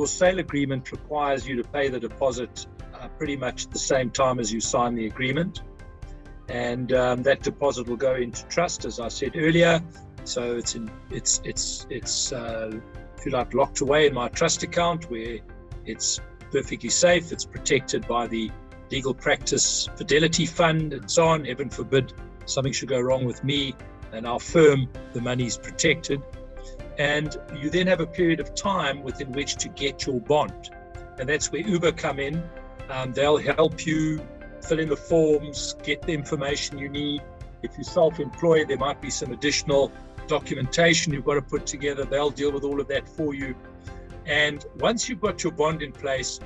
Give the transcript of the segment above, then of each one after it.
your sale agreement requires you to pay the deposit pretty much at the same time as you sign the agreement. And that deposit will go into trust, as I said earlier. So it's if you like, locked away in my trust account where it's perfectly safe. It's protected by the legal practice fidelity fund and so on. Heaven forbid something should go wrong with me and our firm, the money's protected. And you then have a period of time within which to get your bond. And that's where Uber come in. They'll help you fill in the forms, get the information you need. If you're self-employed, there might be some additional documentation you've got to put together. They'll deal with all of that for you. And once you've got your bond in place,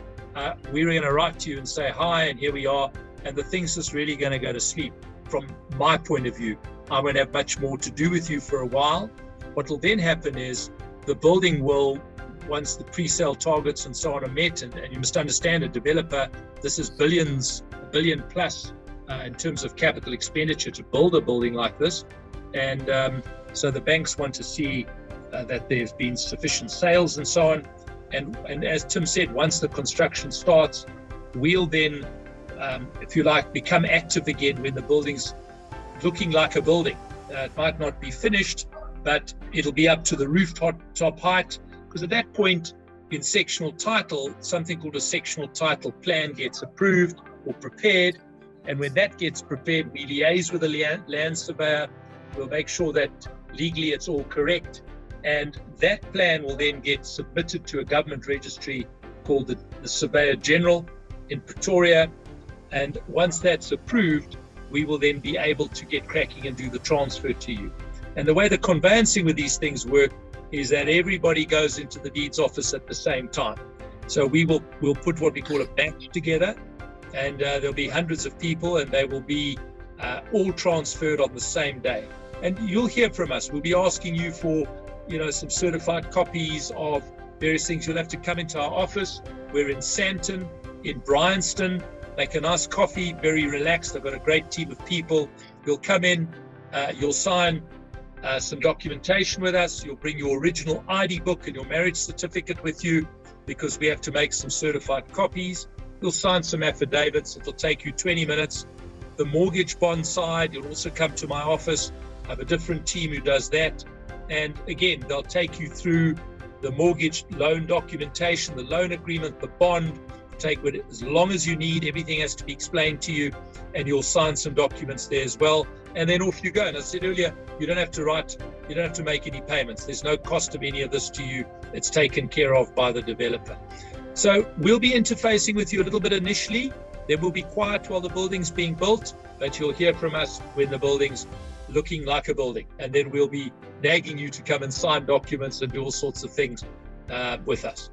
we're going to write to you and say, hi, and here we are. And the thing's just really going to go to sleep. From my point of view, I won't have much more to do with you for a while. What will then happen is the building will, once the pre-sale targets and so on are met, and you must understand, a developer, this is billions, $1 billion plus in terms of capital expenditure to build a building like this. And so the banks want to see that there's been sufficient sales and so on. And as Tim said, once the construction starts, we'll then, if you like, become active again when the building's looking like a building. It might not be finished, but it'll be up to the rooftop height, because at that point in sectional title, something called a sectional title plan gets approved or prepared. And when that gets prepared, we liaise with the land surveyor. We'll make sure that legally it's all correct. And that plan will then get submitted to a government registry called the Surveyor General in Pretoria. And once that's approved, we will then be able to get cracking and do the transfer to you. And the way the conveyancing with these things work is that everybody goes into the deeds office at the same time. So we'll put what we call a batch together, and there'll be hundreds of people, and they will be all transferred on the same day. And you'll hear from us. We'll be asking you for, some certified copies of various things. You'll have to come into our office. We're in Sandton, in Bryanston. Make a nice coffee, very relaxed. I've got a great team of people. You'll come in, you'll sign some documentation with us. You'll bring your original ID book and your marriage certificate with you, because we have to make some certified copies. You'll sign some affidavits. It'll take you 20 minutes. The mortgage bond side, you'll also come to my office. I have a different team who does that. And again, they'll take you through the mortgage loan documentation, the loan agreement, the bond. Take it as long as you need. Everything has to be explained to you, and you'll sign some documents there as well. And then off you go. And I said earlier, you don't have to make any payments. There's no cost of any of this to you. It's taken care of by the developer. So we'll be interfacing with you a little bit initially. Then we'll be quiet while the building's being built, but you'll hear from us when the building's looking like a building. And then we'll be nagging you to come and sign documents and do all sorts of things with us.